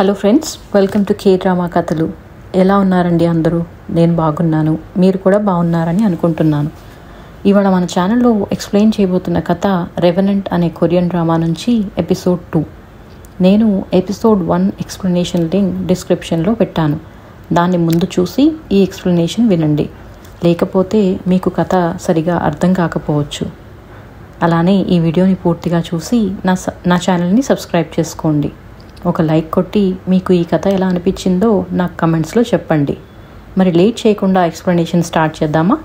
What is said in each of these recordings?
Hello friends, welcome to K drama కథలు. ఎలా ఉన్నారండి అందరూ? నేను బాగున్నాను, మీరు కూడా బాగున్నారని అనుకుంటున్నాను. ఇవాళ మన ఛానల్లో ఎక్స్ప్లెయిన్ చేయబోతున్న కథ రెవెనెంట్ అనే కొరియన్ డ్రామా నుంచి ఎపిసోడ్ 2. నేను ఎపిసోడ్ 1 ఎక్స్ప్లెనేషన్ లింక్ డిస్క్రిప్షన్లో పెట్టాను. దాన్ని ముందు చూసి ఈ ఎక్స్ప్లెనేషన్ వినండి, లేకపోతే మీకు కథ సరిగా అర్థం కాకపోవచ్చు. అలానే ఈ వీడియోని పూర్తిగా చూసి నా ఛానల్ని సబ్స్క్రైబ్ చేసుకోండి. ఒక లైక్ కొట్టి మీకు ఈ కథ ఎలా అనిపించిందో నాకు కమెంట్స్లో చెప్పండి. మరి లేట్ చేయకుండా ఎక్స్ప్లెనేషన్ స్టార్ట్ చేద్దామా?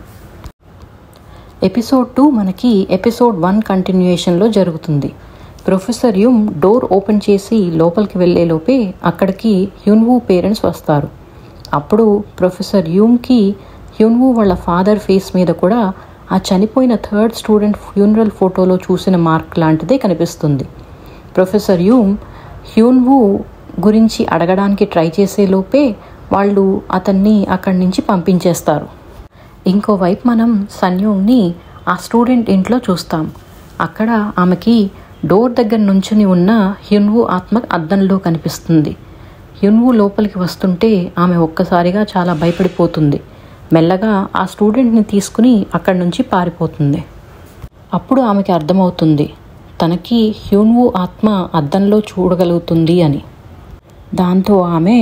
ఎపిసోడ్ 2 మనకి ఎపిసోడ్ 1 కంటిన్యూయేషన్లో జరుగుతుంది. ప్రొఫెసర్ యుమ్ డోర్ ఓపెన్ చేసి లోపలికి వెళ్ళేలోపే అక్కడికి హ్యున్వూ పేరెంట్స్ వస్తారు. అప్పుడు ప్రొఫెసర్ యూమ్కి హ్యున్వూ వాళ్ళ ఫాదర్ ఫేస్ మీద కూడా ఆ చనిపోయిన థర్డ్ స్టూడెంట్ ఫ్యూనరల్ ఫోటోలో చూసిన మార్క్ లాంటిదే కనిపిస్తుంది. ప్రొఫెసర్ యూమ్ హ్యున్వూ గురించి అడగడానికి ట్రై చేసేలోపే వాళ్ళు అతన్ని అక్కడి నుంచి పంపించేస్తారు. ఇంకోవైపు మనం సన్యోంగ్ని ఆ స్టూడెంట్ ఇంట్లో చూస్తాం. అక్కడ ఆమెకి డోర్ దగ్గర నుంచుని ఉన్న హ్యున్వూ ఆత్మ అద్దంలో కనిపిస్తుంది. హ్యున్వూ లోపలికి వస్తుంటే ఆమె ఒక్కసారిగా చాలా భయపడిపోతుంది. మెల్లగా ఆ స్టూడెంట్ని తీసుకుని అక్కడి నుంచి పారిపోతుంది. అప్పుడు ఆమెకి అర్థమవుతుంది తనకి హ్యున్వూ ఆత్మ అద్దంలో చూడగలుగుతుంది అని. దాంతో ఆమె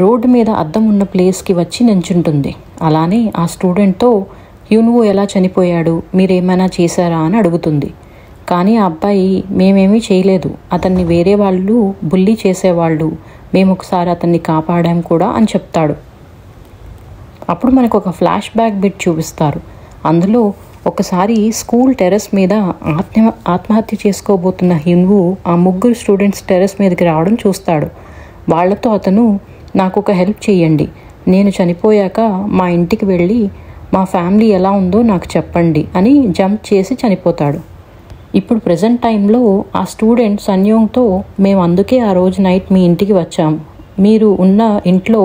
రోడ్డు మీద అద్దం ఉన్న ప్లేస్కి వచ్చి నించుంటుంది. అలానే ఆ స్టూడెంట్తో హ్యున్వూ ఎలా చనిపోయాడు, మీరేమైనా చేశారా అని అడుగుతుంది. కానీ ఆ అబ్బాయి మేమేమీ చేయలేదు, అతన్ని వేరే వాళ్ళు బుల్లీ చేసేవాళ్ళు, మేము ఒకసారి అతన్ని కాపాడాం కూడా అని చెప్తాడు. అప్పుడు మనకు ఒక ఫ్లాష్ బ్యాక్ బిట్ చూపిస్తారు. అందులో ఒకసారి స్కూల్ టెర్రస్ మీద ఆత్మహత్య చేసుకోబోతున్న హ్యున్వూ ఆ ముగ్గురు స్టూడెంట్స్ టెర్రస్ మీదకి రావడం చూస్తాడు. వాళ్లతో అతను నాకు ఒక హెల్ప్ చేయండి, నేను చనిపోయాక మా ఇంటికి వెళ్ళి మా ఫ్యామిలీ ఎలా ఉందో నాకు చెప్పండి అని జంప్ చేసి చనిపోతాడు. ఇప్పుడు ప్రజెంట్ టైంలో ఆ స్టూడెంట్ సన్యోంగ్తో మేము అందుకే ఆ రోజు నైట్ మీ ఇంటికి వచ్చాము, మీరు ఉన్న ఇంట్లో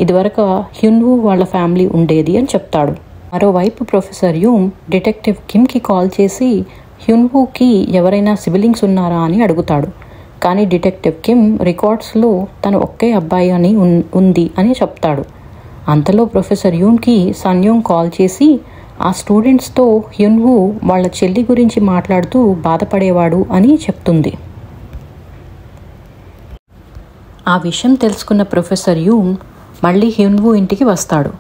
ఇదివరకు హ్యున్వూ వాళ్ళ ఫ్యామిలీ ఉండేది అని చెప్తాడు. మరోవైపు ప్రొఫెసర్ యూమ్ డిటెక్టివ్ కిమ్కి కాల్ చేసి హ్యున్వూకి ఎవరైనా సిబ్లింగ్స్ ఉన్నారా అని అడుగుతాడు. కానీ డిటెక్టివ్ కిమ్ రికార్డ్స్లో తను ఒకే అబ్బాయి అని ఉంది అని చెప్తాడు. అంతలో ప్రొఫెసర్ యూమ్కి సన్యోంగ్ కాల్ చేసి ఆ స్టూడెంట్స్తో హ్యున్వూ వాళ్ళ చెల్లి గురించి మాట్లాడుతూ బాధపడేవాడు అని చెప్తుంది. ఆ విషయం తెలుసుకున్న ప్రొఫెసర్ యూమ్ మళ్ళీ హ్యున్వూ ఇంటికి వస్తాడు.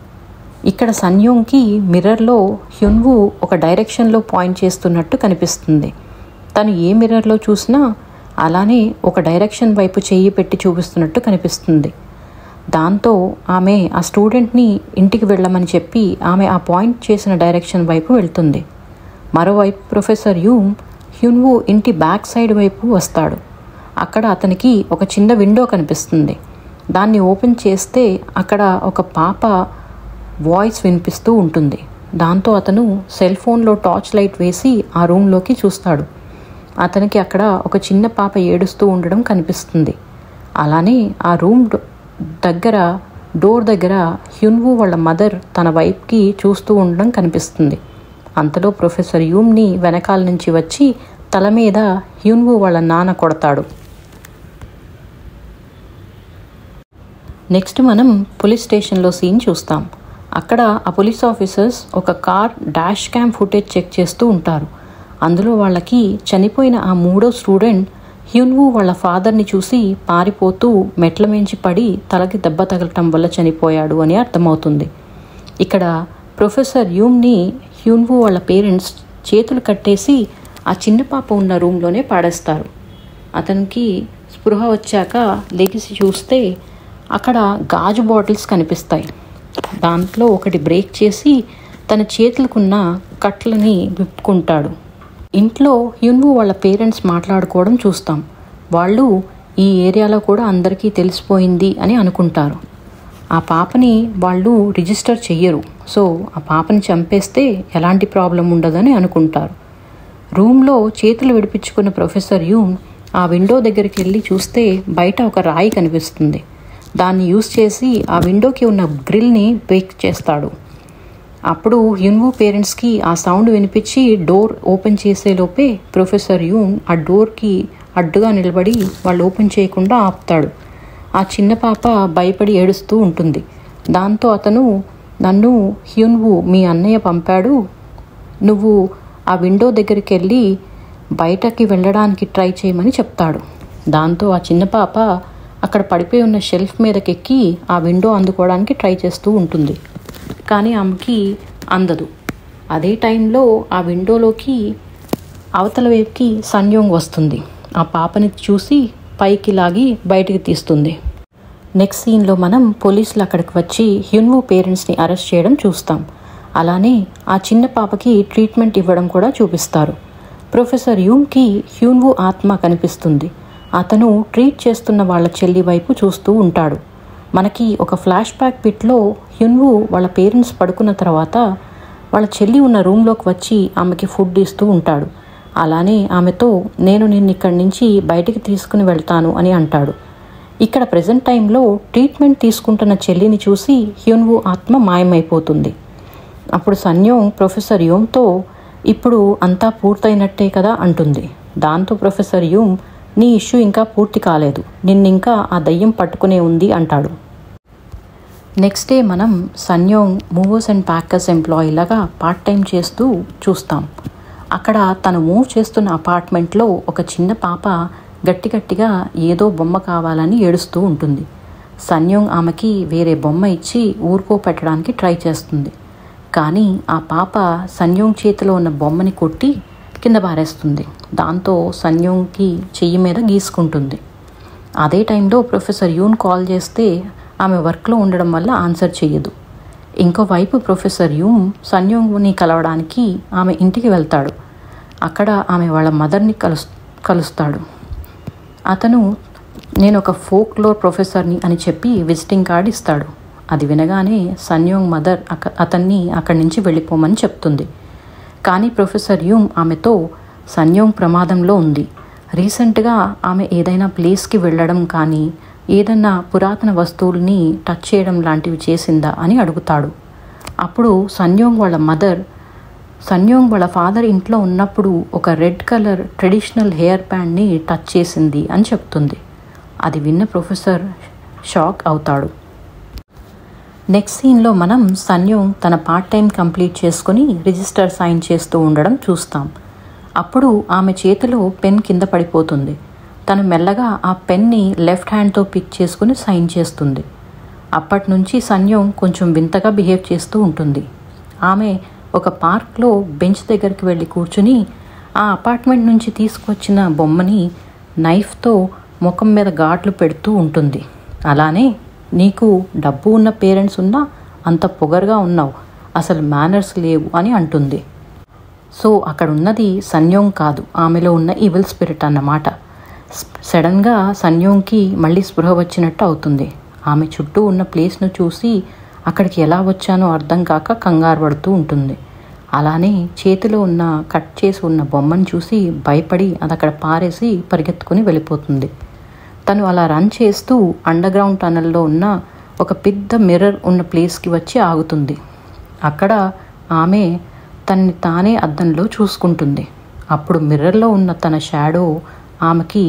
ఇక్కడ సన్యోంగ్కి మిర్రర్లో హ్యున్వూ ఒక డైరెక్షన్లో పాయింట్ చేస్తున్నట్టు కనిపిస్తుంది. తను ఏ మిర్రర్లో చూసినా అలానే ఒక డైరెక్షన్ వైపు చెయ్యి పెట్టి చూపిస్తున్నట్టు కనిపిస్తుంది. దాంతో ఆమె ఆ స్టూడెంట్ని ఇంటికి వెళ్ళమని చెప్పి ఆమె ఆ పాయింట్ చేసిన డైరెక్షన్ వైపు వెళ్తుంది. మరోవైపు ప్రొఫెసర్ యూమ్ హ్యున్వూ ఇంటి బ్యాక్ సైడ్ వైపు వస్తాడు. అక్కడ అతనికి ఒక చిన్న విండో కనిపిస్తుంది. దాన్ని ఓపెన్ చేస్తే అక్కడ ఒక పాప వాయిస్ వినిపిస్తూ ఉంటుంది. దాంతో అతను సెల్ ఫోన్లో టార్చ్ లైట్ వేసి ఆ రూమ్లోకి చూస్తాడు. అతనికి అక్కడ ఒక చిన్న పాప ఏడుస్తూ ఉండడం కనిపిస్తుంది. అలానే ఆ రూమ్ డోర్ దగ్గర హ్యున్వూ వాళ్ళ మదర్ తన వైపుకి చూస్తూ ఉండడం కనిపిస్తుంది. అంతలో ప్రొఫెసర్ యూమ్ని వెనకాల నుంచి వచ్చి తల మీద హ్యున్వూ వాళ్ళ నాన్న కొడతాడు. నెక్స్ట్ మనం పోలీస్ స్టేషన్లో సీన్ చూస్తాం. అక్కడ ఆ పోలీస్ ఆఫీసర్స్ ఒక car dash cam footage check చేస్తూ ఉంటారు. అందులో వాళ్ళకి చనిపోయిన ఆ మూడో స్టూడెంట్ హ్యున్వూ వాళ్ళ ఫాదర్ని చూసి పారిపోతూ మెట్ల మించి పడి తలకి దెబ్బ తగలటం వల్ల చనిపోయాడు అని అర్థమవుతుంది. ఇక్కడ ప్రొఫెసర్ యూమ్ని హ్యున్వూ వాళ్ళ పేరెంట్స్ చేతులు కట్టేసి ఆ చిన్న పాప ఉన్న రూమ్లోనే పాడేస్తారు. అతనికి స్పృహ వచ్చాక లెగిసి చూస్తే అక్కడ గాజు బాటిల్స్ కనిపిస్తాయి. దాంట్లో ఒకటి బ్రేక్ చేసి తన చేతులకున్న కట్లని విప్పుకుంటాడు. ఇంట్లో హ్యున్వూ వాళ్ళ పేరెంట్స్ మాట్లాడుకోవడం చూస్తాం. వాళ్ళు ఈ ఏరియాలో కూడా అందరికీ తెలిసిపోయింది అని అనుకుంటారు. ఆ పాపని వాళ్ళు రిజిస్టర్ చెయ్యరు, సో ఆ పాపని చంపేస్తే ఎలాంటి ప్రాబ్లం ఉండదని అనుకుంటారు. రూమ్లో చేతులు విడిపించుకున్న ప్రొఫెసర్ యూమ్ ఆ విండో దగ్గరికి వెళ్ళి చూస్తే బయట ఒక రాయి కనిపిస్తుంది. దాన్ని యూజ్ చేసి ఆ విండోకి ఉన్న గ్రిల్ని బ్రేక్ చేస్తాడు. అప్పుడు హ్యున్వూ పేరెంట్స్కి ఆ సౌండ్ వినిపించి డోర్ ఓపెన్ చేసేలోపే ప్రొఫెసర్ యూమ్ ఆ డోర్కి అడ్డుగా నిలబడి వాళ్ళు ఓపెన్ చేయకుండా ఆపుతాడు. ఆ చిన్న పాప భయపడి ఏడుస్తూ ఉంటుంది. దాంతో అతను, నన్ను హ్యూన్వు మీ అన్నయ్య పంపాడు, నువ్వు ఆ విండో దగ్గరికి వెళ్ళి బయటకి వెళ్ళడానికి ట్రై చేయమని చెప్తాడు. దాంతో ఆ చిన్న పాప అక్కడ పడిపోయి ఉన్న షెల్ఫ్ మీదకి ఎక్కి ఆ విండో అందుకోవడానికి ట్రై చేస్తూ ఉంటుంది. కానీ ఆమెకి అందదు. అదే టైంలో ఆ విండోలోకి అవతల వైపుకి సన్యోంగ్ వస్తుంది. ఆ పాపని చూసి పైకి లాగి బయటికి తీస్తుంది. నెక్స్ట్ సీన్లో మనం పోలీసులు అక్కడికి వచ్చి హ్యూన్వు పేరెంట్స్ని అరెస్ట్ చేయడం చూస్తాం. అలానే ఆ చిన్న పాపకి ట్రీట్మెంట్ ఇవ్వడం కూడా చూపిస్తారు. ప్రొఫెసర్ యూమ్కి హ్యూన్వు ఆత్మ కనిపిస్తుంది. అతను ట్రీట్ చేస్తున్న వాళ్ళ చెల్లి వైపు చూస్తూ ఉంటాడు. మనకి ఒక ఫ్లాష్ బ్యాక్ బిట్లో హ్యూన్వు వాళ్ళ పేరెంట్స్ పడుకున్న తర్వాత వాళ్ళ చెల్లి ఉన్న రూమ్లోకి వచ్చి ఆమెకి ఫుడ్ ఇస్తూ ఉంటాడు. అలానే ఆమెతో, నేను నిన్ను ఇక్కడి నుంచి బయటికి తీసుకుని వెళ్తాను అని అంటాడు. ఇక్కడ ప్రజెంట్ టైంలో ట్రీట్మెంట్ తీసుకుంటున్న చెల్లిని చూసి హ్యూన్వు ఆత్మ మాయమైపోతుంది. అప్పుడు సన్యోంగ్ ప్రొఫెసర్ యూమ్తో, ఇప్పుడు అంతా పూర్తయినట్టే కదా అంటుంది. దాంతో ప్రొఫెసర్ యూమ్, నీ ఇష్యూ ఇంకా పూర్తి కాలేదు, నిన్నింకా ఆ దయ్యం పట్టుకునే ఉంది అంటాడు. నెక్స్ట్ డే మనం సన్యోంగ్ మూవర్స్ అండ్ ప్యాకర్స్ ఎంప్లాయీ లాగా పార్ట్ టైం చేస్తూ చూస్తాం. అక్కడ తను మూవ్ చేస్తున్న అపార్ట్మెంట్లో ఒక చిన్న పాప గట్టిగా ఏదో బొమ్మ కావాలని ఏడుస్తూ ఉంటుంది. సన్యోంగ్ ఆమెకి వేరే బొమ్మ ఇచ్చి ఊరుకోపెట్టడానికి ట్రై చేస్తుంది. కానీ ఆ పాప సన్యోంగ్ చేతిలో ఉన్న బొమ్మని కొట్టి కింద పారేస్తుంది. దాంతో సన్యోంగ్కి చెయ్యి మీద గీసుకుంటుంది. అదే టైంలో ప్రొఫెసర్ యూన్ కాల్ చేస్తే ఆమె వర్క్లో ఉండడం వల్ల ఆన్సర్ చెయ్యదు. ఇంకోవైపు ప్రొఫెసర్ యూమ్ సన్యోంగ్ని కలవడానికి ఆమె ఇంటికి వెళ్తాడు. అక్కడ ఆమె వాళ్ళ మదర్ని కలుస్తాడు. అతను, నేను ఒక ఫోక్లోర్ ప్రొఫెసర్ని అని చెప్పి విజిటింగ్ కార్డ్ ఇస్తాడు. అది వినగానే సన్యోంగ్ మదర్ అతన్ని అక్కడి నుంచి వెళ్ళిపోమని చెప్తుంది. కానీ ప్రొఫెసర్ యూమ్ ఆమెతో, సన్యోంగ్ ప్రమాదంలో ఉంది, రీసెంట్గా ఆమె ఏదైనా ప్లేస్కి వెళ్ళడం కానీ ఏదన్నా పురాతన వస్తువుల్ని టచ్ చేయడం లాంటివి చేసిందా అని అడుగుతాడు. అప్పుడు సన్యోంగ్ వాళ్ళ ఫాదర్ ఇంట్లో ఉన్నప్పుడు ఒక రెడ్ కలర్ ట్రెడిషనల్ హెయిర్ బ్యాండ్ని టచ్ చేసింది అని చెప్తుంది. అది విన్న ప్రొఫెసర్ షాక్ అవుతాడు. నెక్స్ట్ సీన్లో మనం సన్యోంగ్ తన పార్ట్ టైం కంప్లీట్ చేసుకుని రిజిస్టర్ సైన్ చేస్తూ ఉండడం చూస్తాం. అప్పుడు ఆమె చేతిలో పెన్ కింద పడిపోతుంది. తను మెల్లగా ఆ పెన్ని లెఫ్ట్ హ్యాండ్తో పిక్ చేసుకుని సైన్ చేస్తుంది. అప్పటి నుంచి సన్యోంగ్ కొంచెం వింతగా బిహేవ్ చేస్తూ ఉంటుంది. ఆమె ఒక పార్క్లో బెంచ్ దగ్గరికి వెళ్ళి కూర్చుని ఆ అపార్ట్మెంట్ నుంచి తీసుకొచ్చిన బొమ్మని నైఫ్తో ముఖం మీద ఘాట్లు పెడుతూ ఉంటుంది. అలానే, నీకు డబ్బు ఉన్న పేరెంట్స్ ఉన్నా అంత పొగరుగా ఉన్నావు, అసలు మేనర్స్ లేవు అని అంటుంది. సో అక్కడ ఉన్నది సన్యోంగ్ కాదు, ఆమెలో ఉన్న ఈవిల్ స్పిరిట్ అన్నమాట. సడన్గా సన్యోంగ్కి మళ్ళీ స్పృహ వచ్చినట్టు అవుతుంది. ఆమె చుట్టూ ఉన్న ప్లేస్ను చూసి అక్కడికి ఎలా వచ్చానో అర్థం కాక కంగారు పడుతూ ఉంటుంది. అలానే చేతిలో ఉన్న కట్ చేసి ఉన్న బొమ్మను చూసి భయపడి అది అక్కడ పారేసి పరిగెత్తుకుని వెళ్ళిపోతుంది. తను అలా రన్ చేస్తూ అండర్ గ్రౌండ్ టనల్లో ఉన్న ఒక పెద్ద మిర్రర్ ఉన్న ప్లేస్కి వచ్చి ఆగుతుంది. అక్కడ ఆమె తనని తానే అద్దంలో చూసుకుంటుంది. అప్పుడు మిర్రర్లో ఉన్న తన షాడో ఆమెకి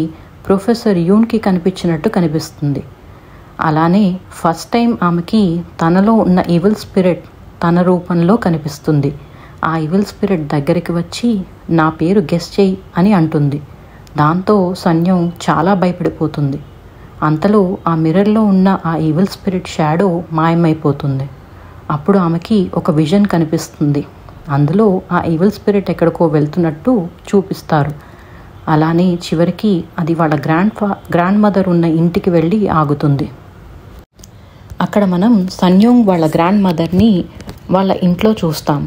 ప్రొఫెసర్ యూన్కి కనిపించినట్టు కనిపిస్తుంది. అలానే ఫస్ట్ టైం ఆమెకి తనలో ఉన్న ఈవిల్ స్పిరిట్ తన రూపంలో కనిపిస్తుంది. ఆ ఈవిల్ స్పిరిట్ దగ్గరికి వచ్చి, నా పేరు గెస్ చెయ్యి అని అంటుంది. దాంతో సన్యోంగ్ చాలా భయపడిపోతుంది. అంతలో ఆ మిర్రర్లో ఉన్న ఆ ఈవిల్ స్పిరిట్ షాడో మాయమైపోతుంది. అప్పుడు ఆమెకి ఒక విజన్ కనిపిస్తుంది. అందులో ఆ ఈవిల్ స్పిరిట్ ఎక్కడికో వెళ్తున్నట్టు చూపిస్తారు. అలానే చివరికి అది వాళ్ళ గ్రాండ్ మదర్ ఉన్న ఇంటికి వెళ్ళి ఆగుతుంది. అక్కడ మనం సన్యోంగ్ వాళ్ళ గ్రాండ్ మదర్ని వాళ్ళ ఇంట్లో చూస్తాం.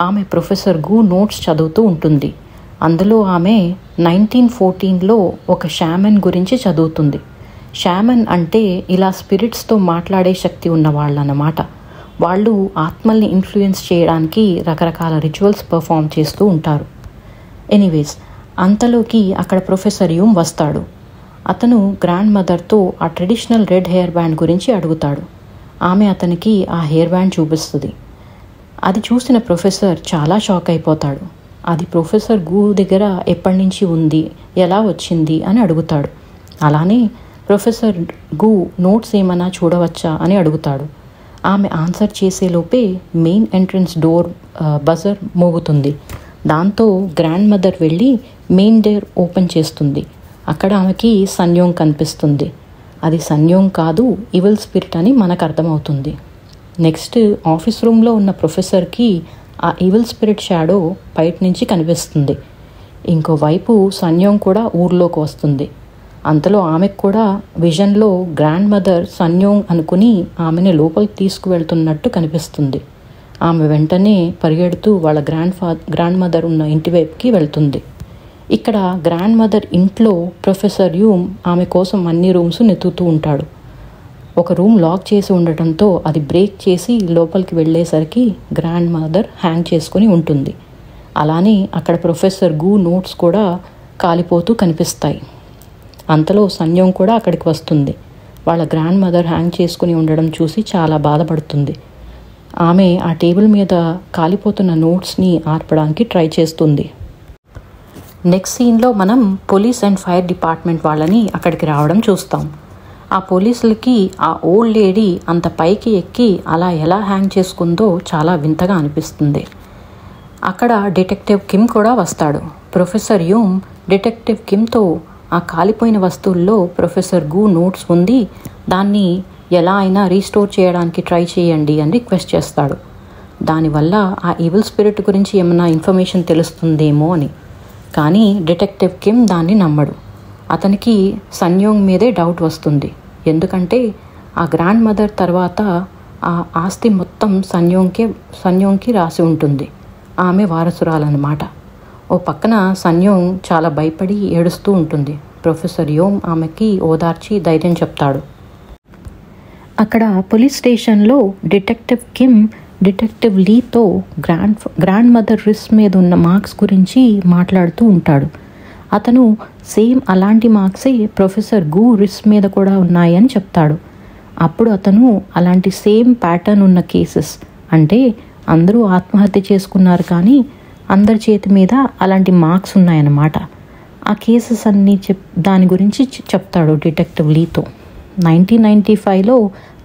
ఆమె ప్రొఫెసర్ గు నోట్స్ చదువుతూ ఉంటుంది. అందులో ఆమె 1914లో ఒక షామన్ గురించి చదువుతుంది. షామన్ అంటే ఇలా స్పిరిట్స్తో మాట్లాడే శక్తి ఉన్న వాళ్ళు అన్నమాట. వాళ్ళు ఆత్మల్ని ఇన్ఫ్లుయెన్స్ చేయడానికి రకరకాల రిచువల్స్ పర్ఫామ్ చేస్తూ ఉంటారు. ఎనీవేస్, అంతలోకి అక్కడ ప్రొఫెసర్ యూమ్ వస్తాడు. అతను గ్రాండ్ మదర్తో ఆ ట్రెడిషనల్ రెడ్ హెయిర్ బ్యాండ్ గురించి అడుగుతాడు. ఆమె అతనికి ఆ హెయిర్ బ్యాండ్ చూపిస్తుంది. అది చూసిన ప్రొఫెసర్ చాలా షాక్ అయిపోతాడు. అది ప్రొఫెసర్ గు దగ్గర ఎప్పటి నుంచి ఉంది, ఎలా వచ్చింది అని అడుగుతాడు. అలానే ప్రొఫెసర్ గు నోట్స్ ఏమైనా చూడవచ్చా అని అడుగుతాడు. ఆమె ఆన్సర్ చేసేలోపే మెయిన్ ఎంట్రన్స్ డోర్ బజర్ మోగుతుంది. దాంతో గ్రాండ్ మదర్ వెళ్ళి మెయిన్ డోర్ ఓపెన్ చేస్తుంది. అక్కడ ఆమెకి సన్యోంగ్ కనిపిస్తుంది. అది సన్యోంగ్ కాదు, ఈవిల్ స్పిరిట్ అని మనకు అర్థమవుతుంది. నెక్స్ట్ ఆఫీస్ రూమ్లో ఉన్న ప్రొఫెసర్కి ఆ ఈవిల్ స్పిరిట్ షాడో బయట నుంచి కనిపిస్తుంది. ఇంకోవైపు సన్యోంగ్ కూడా ఊర్లోకి వస్తుంది. అంతలో ఆమెకు కూడా విజన్లో గ్రాండ్ మదర్ సన్యోంగ్ అనుకుని ఆమెని లోపలికి తీసుకువెళ్తున్నట్టు కనిపిస్తుంది. ఆమె వెంటనే పరిగెడుతూ వాళ్ళ గ్రాండ్ మదర్ ఉన్న ఇంటి వైపుకి వెళ్తుంది. ఇక్కడ గ్రాండ్ మదర్ ఇంట్లో ప్రొఫెసర్ యూమ్ ఆమె కోసం అన్ని రూమ్స్ వెతుకుతూ ఉంటాడు. ఒక రూమ్ లాక్ చేసి ఉండటంతో అది బ్రేక్ చేసి లోపలికి వెళ్ళేసరికి గ్రాండ్ మదర్ హ్యాంగ్ చేసుకుని ఉంటుంది. అలానే అక్కడ ప్రొఫెసర్ గు నోట్స్ కూడా కాలిపోతూ కనిపిస్తాయి. అంతలో సన్యోంగ్ కూడా అక్కడికి వస్తుంది. వాళ్ళ గ్రాండ్ మదర్ హ్యాంగ్ చేసుకుని ఉండడం చూసి చాలా బాధపడుతుంది. ఆమె ఆ టేబుల్ మీద కాలిపోతున్న నోట్స్ని ఆర్పడానికి ట్రై చేస్తుంది. నెక్స్ట్ సీన్లో మనం పోలీస్ అండ్ ఫైర్ డిపార్ట్మెంట్ వాళ్ళని అక్కడికి రావడం చూస్తాం. ఆ పోలీసులకి ఆ ఓల్డ్ లేడీ అంత పైకి ఎక్కి అలా ఎలా హ్యాంగ్ చేసుకుందో చాలా వింతగా అనిపిస్తుంది. అక్కడ డిటెక్టివ్ కిమ్ కూడా వస్తాడు. ప్రొఫెసర్ యూమ్ డిటెక్టివ్ కిమ్తో ఆ కాలిపోయిన వస్తువుల్లో ప్రొఫెసర్ గు నోట్స్ ఉంది, దాన్ని ఎలా అయినా రీస్టోర్ చేయడానికి ట్రై చేయండి అని రిక్వెస్ట్ చేస్తాడు. దానివల్ల ఆ ఈవిల్ స్పిరిట్ గురించి ఏమైనా ఇన్ఫర్మేషన్ తెలుస్తుందేమో అని. కానీ డిటెక్టివ్ కిమ్ దాన్ని నమ్మడు. అతనికి సన్యోంగ్ మీదే డౌట్ వస్తుంది. ఎందుకంటే ఆ గ్రాండ్ మదర్ తర్వాత ఆ ఆస్తి మొత్తం సన్యోంగ్కి రాసి ఉంటుంది. ఆమె వారసురాలన్నమాట. ఓ పక్కన సన్యోంగ్ చాలా భయపడి ఏడుస్తూ ఉంటుంది. ప్రొఫెసర్ యోమ్ ఆమెకి ఓదార్చి ధైర్యం చెప్తాడు. అక్కడ పోలీస్ స్టేషన్లో డిటెక్టివ్ కిమ్ డిటెక్టివ్ లీతో గ్రాండ్ మదర్ రిస్ట్ మీద ఉన్న మార్క్స్ గురించి మాట్లాడుతూ ఉంటాడు. అతను సేమ్ అలాంటి మార్క్సే ప్రొఫెసర్ గు రిస్ట్ మీద కూడా ఉన్నాయని చెప్తాడు. అప్పుడు అతను అలాంటి సేమ్ ప్యాటర్న్ ఉన్న కేసెస్, అంటే అందరూ ఆత్మహత్య చేసుకున్నారు కానీ అందరి చేతి మీద అలాంటి మార్క్స్ ఉన్నాయన్నమాట. ఆ కేసెస్ అన్నీ దాని గురించి చెప్తాడు డిటెక్టివ్ లీతో. 1995లో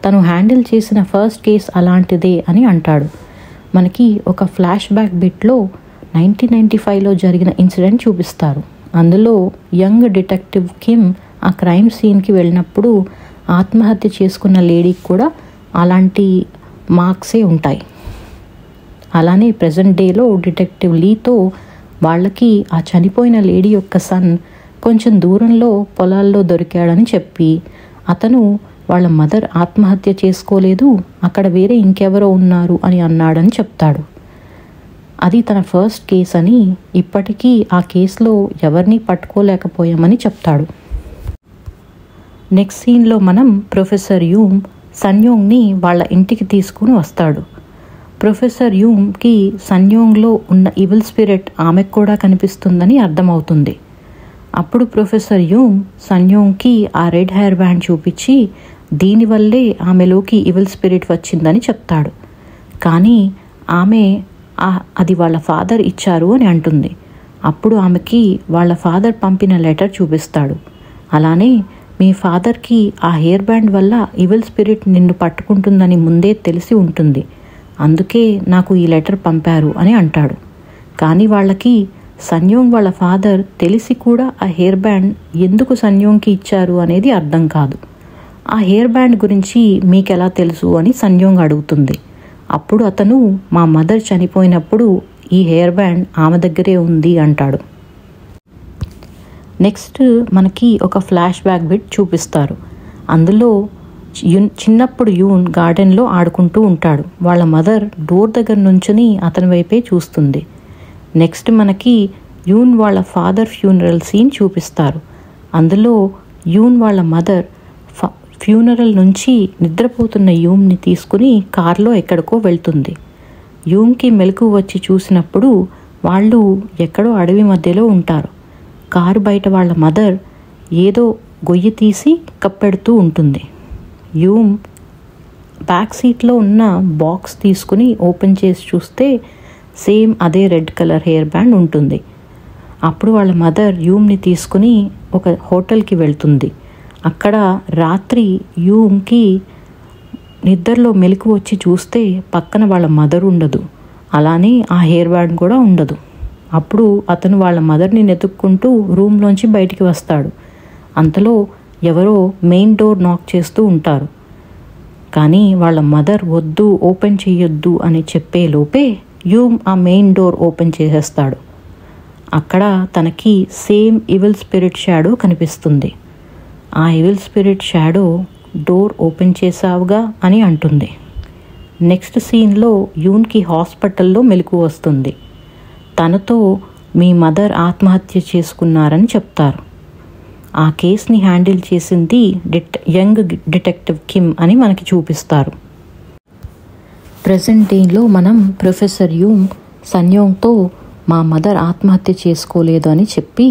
తను హ్యాండిల్ చేసిన ఫస్ట్ కేస్ అలాంటిదే అని అంటాడు. మనకి ఒక ఫ్లాష్ బ్యాక్ బిట్లో 1995లో జరిగిన ఇన్సిడెంట్ చూపిస్తారు. అందులో యంగ్ డిటెక్టివ్ కిమ్ ఆ క్రైమ్ సీన్కి వెళ్ళినప్పుడు ఆత్మహత్య చేసుకున్న లేడీకి కూడా అలాంటి మార్క్సే ఉంటాయి. అలానే ప్రజెంట్ డేలో డిటెక్టివ్ లీతో వాళ్ళకి ఆ చనిపోయిన లేడీ యొక్క సన్ కొంచెం దూరంలో పొలాల్లో దొరికాడని చెప్పి అతను వాళ్ళ మదర్ ఆత్మహత్య చేసుకోలేదు, అక్కడ వేరే ఇంకెవరో ఉన్నారు అని అన్నాడని చెప్తాడు. అది తన ఫస్ట్ కేస్ అని, ఇప్పటికీ ఆ కేసులో ఎవరిని పట్టుకోలేకపోయామని చెప్తాడు. నెక్స్ట్ సీన్లో మనం ప్రొఫెసర్ యూమ్ సన్యోంగ్ని వాళ్ళ ఇంటికి తీసుకుని వస్తాడు. ప్రొఫెసర్ యూమ్కి సన్యోంగ్లో ఉన్న ఈవిల్ స్పిరిట్ ఆమెకు కూడా కనిపిస్తుందని అర్థమవుతుంది. అప్పుడు ప్రొఫెసర్ యూమ్ సన్యోంగ్కి ఆ రెడ్ హెయిర్ బ్యాండ్ చూపించి దీనివల్లే ఆమెలోకి ఈవిల్ స్పిరిట్ వచ్చిందని చెప్తాడు. కానీ ఆమె అది వాళ్ళ ఫాదర్ ఇచ్చారు అని అంటుంది. అప్పుడు ఆమెకి వాళ్ళ ఫాదర్ పంపిన లెటర్ చూపిస్తాడు. అలానే మీ ఫాదర్కి ఆ హెయిర్ బ్యాండ్ వల్ల ఈవిల్ స్పిరిట్ నిన్ను పట్టుకుంటుందని ముందే తెలిసి ఉంటుంది, అందుకే నాకు ఈ లెటర్ పంపారు అని అంటాడు. కానీ వాళ్ళకి సన్యోంగ్ వాళ్ళ ఫాదర్ తెలిసి కూడా ఆ హెయిర్ బ్యాండ్ ఎందుకు సన్యోంగ్కి ఇచ్చారు అనేది అర్థం కాదు. ఆ హెయిర్ బ్యాండ్ గురించి మీకెలా తెలుసు అని సన్యోంగ్ అడుగుతుంది. అప్పుడు అతను మా మదర్ చనిపోయినప్పుడు ఈ హెయిర్ బ్యాండ్ ఆమె దగ్గరే ఉంది అంటాడు. నెక్స్ట్ మనకి ఒక ఫ్లాష్ బ్యాక్ బిట్ చూపిస్తారు. అందులో చిన్నప్పుడు యూన్ గార్డెన్లో ఆడుకుంటూ ఉంటాడు. వాళ్ళ మదర్ డోర్ దగ్గర నుంచుని అతని వైపే చూస్తుంది. నెక్స్ట్ మనకి యూన్ వాళ్ళ ఫాదర్ ఫ్యూనరల్ సీన్ చూపిస్తారు. అందులో యూన్ వాళ్ళ మదర్ ఫ్యూనరల్ నుంచి నిద్రపోతున్న యూమ్ని తీసుకుని కారులో ఎక్కడికో వెళ్తుంది. యూమ్కి మెలకు వచ్చి చూసినప్పుడు వాళ్ళు ఎక్కడో అడవి మధ్యలో ఉంటారు. కారు బయట వాళ్ళ మదర్ ఏదో గొయ్యి తీసి కప్పెడుతూ ఉంటుంది. యూమ్ బ్యాక్ సీట్లో ఉన్న బాక్స్ తీసుకుని ఓపెన్ చేసి చూస్తే సేమ్ అదే రెడ్ కలర్ హెయిర్ బ్యాండ్ ఉంటుంది. అప్పుడు వాళ్ళ మదర్ యూమ్ని తీసుకుని ఒక హోటల్కి వెళ్తుంది. అక్కడ రాత్రి యూమ్కి నిద్రలో మెలకు వచ్చి చూస్తే పక్కన వాళ్ళ మదర్ ఉండదు, అలానే ఆ హెయిర్ బ్యాండ్ కూడా ఉండదు. అప్పుడు అతను వాళ్ళ మదర్ని వెతుక్కుంటూ రూమ్లోంచి బయటికి వస్తాడు. అంతలో ఎవరో మెయిన్ డోర్ నాక్ చేస్తూ ఉంటారు. కానీ వాళ్ళ మదర్ వద్దు, ఓపెన్ చేయొద్దు అని చెప్పే లోపే యూమ్ ఆ మెయిన్ డోర్ ఓపెన్ చేసేస్తాడు. అక్కడ తనకి సేమ్ ఈవిల్ స్పిరిట్ షాడో కనిపిస్తుంది. ఆ evil spirit shadow door open చేసావుగా అని అంటుంది. నెక్స్ట్ సీన్లో యూన్కి హాస్పిటల్లో మెలకు వస్తుంది. తనతో మీ మదర్ ఆత్మహత్య చేసుకున్నారని చెప్తారు. ఆ కేసుని హ్యాండిల్ చేసింది యంగ్ డిటెక్టివ్ కిమ్ అని మనకి చూపిస్తారు. ప్రెజెంట్ డేలో మనం ప్రొఫెసర్ యూమ్ సన్యోంగ్తో మా మదర్ ఆత్మహత్య చేసుకోలేదు అని చెప్పి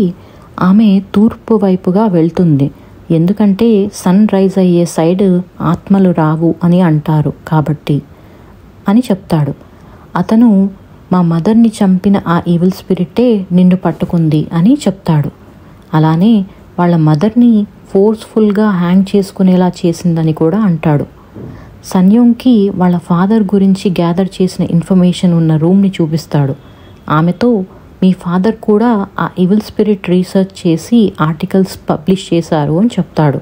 ఆమె తూర్పు వైపుగా వెళ్తుంది. ఎందుకంటే సన్ రైజ్ అయ్యే సైడ్ ఆత్మలు రావు అని అంటారు కాబట్టి అని చెప్తాడు. అతను మా మదర్ని చంపిన ఆ ఈవిల్ స్పిరిటే నిన్ను పట్టుకుంది అని చెప్తాడు. అలానే వాళ్ళ మదర్ని ఫోర్స్ఫుల్గా హ్యాంగ్ చేసుకునేలా చేసిందని కూడా అంటాడు. సన్యోంగ్కి వాళ్ళ ఫాదర్ గురించి గ్యాదర్ చేసిన ఇన్ఫర్మేషన్ ఉన్న రూమ్ని చూపిస్తాడు. ఆమెతో మీ ఫాదర్ కూడా ఆ ఈవిల్ స్పిరిట్ రీసెర్చ్ చేసి ఆర్టికల్స్ పబ్లిష్ చేశారు అని చెప్తాడు.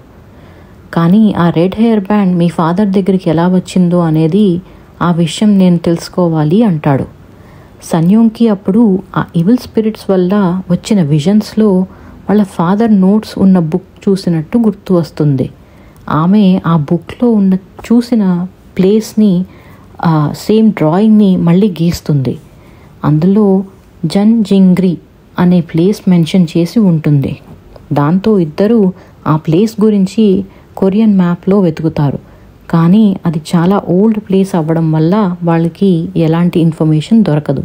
కానీ ఆ రెడ్ హెయిర్ బ్యాండ్ మీ ఫాదర్ దగ్గరికి ఎలా వచ్చిందో అనేది ఆ విషయం నేను తెలుసుకోవాలి అంటాడు. సన్యోంగ్కి అప్పుడు ఆ ఈవిల్ స్పిరిట్స్ వల్ల వచ్చిన విజన్స్లో వాళ్ళ ఫాదర్ నోట్స్ ఉన్న బుక్ చూసినట్టు గుర్తు వస్తుంది. ఆమె ఆ బుక్లో ఉన్న చూసిన ప్లేస్ని, సేమ్ డ్రాయింగ్ని మళ్ళీ గీస్తుంది. అందులో జన్జింగ్రీ అనే ప్లేస్ మెన్షన్ చేసి ఉంటుంది. దాంతో ఇద్దరు ఆ ప్లేస్ గురించి కొరియన్ మ్యాప్లో వెతుకుతారు. కానీ అది చాలా ఓల్డ్ ప్లేస్ అవ్వడం వల్ల వాళ్ళకి ఎలాంటి ఇన్ఫర్మేషన్ దొరకదు.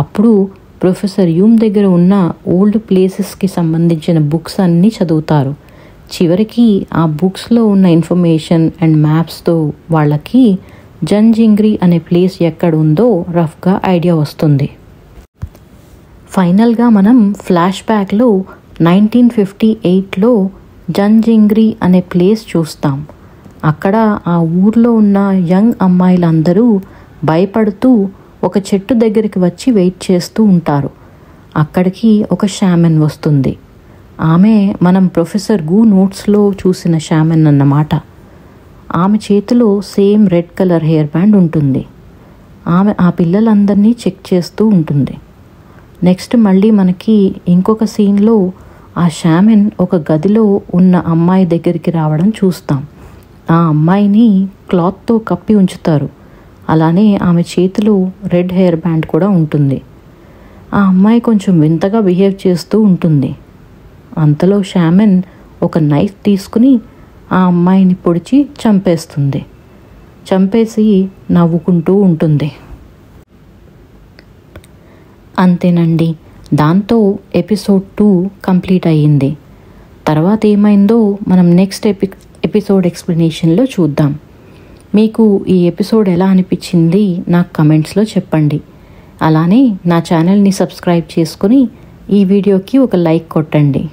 అప్పుడు ప్రొఫెసర్ యూమ్ దగ్గర ఉన్న ఓల్డ్ ప్లేసెస్కి సంబంధించిన బుక్స్ అన్నీ చదువుతారు. చివరికి ఆ బుక్స్లో ఉన్న ఇన్ఫర్మేషన్ అండ్ మ్యాప్స్తో వాళ్ళకి జన్జింగ్రీ అనే ప్లేస్ ఎక్కడ ఉందో రఫ్గా ఐడియా వస్తుంది. ఫైనల్గా మనం ఫ్లాష్ బ్యాక్లో 1958లో జన్జింగ్రీ అనే ప్లేస్ చూస్తాం. అక్కడ ఆ ఊర్లో ఉన్న యంగ్ అమ్మాయిలందరూ భయపడుతూ ఒక చెట్టు దగ్గరికి వచ్చి వెయిట్ చేస్తూ ఉంటారు. అక్కడికి ఒక షామన్ వస్తుంది. ఆమె మనం ప్రొఫెసర్ గు నోట్స్లో చూసిన షామన్ అన్నమాట. ఆమె చేతిలో same red colour hair band ఉంటుంది. ఆమె ఆ పిల్లలందరినీ చెక్ చేస్తూ ఉంటుంది. నెక్స్ట్ మళ్ళీ మనకి ఇంకొక సీన్లో ఆ షామన్ ఒక గదిలో ఉన్న అమ్మాయి దగ్గరికి రావడం చూస్తాం. ఆ అమ్మాయిని క్లాత్తో కప్పి ఉంచుతారు. అలానే ఆమె చేతిలో రెడ్ హెయిర్ బ్యాండ్ కూడా ఉంటుంది. ఆ అమ్మాయి కొంచెం వింతగా బిహేవ్ చేస్తూ ఉంటుంది. అంతలో షామన్ ఒక నైఫ్ తీసుకుని ఆ అమ్మాయిని పొడిచి చంపేసి నవ్వుకుంటూ ఉంటుంది. అంతేనండి, దాంతో ఎపిసోడ్ 2 కంప్లీట్ అయ్యింది. తర్వాత ఏమైందో మనం నెక్స్ట్ ఎపిసోడ్ ఎక్స్ప్లెనేషన్లో చూద్దాం. మీకు ఈ ఎపిసోడ్ ఎలా అనిపించింది నాకు కమెంట్స్లో చెప్పండి. అలానే నా ఛానల్ని సబ్స్క్రైబ్ చేసుకుని ఈ వీడియోకి ఒక లైక్ కొట్టండి.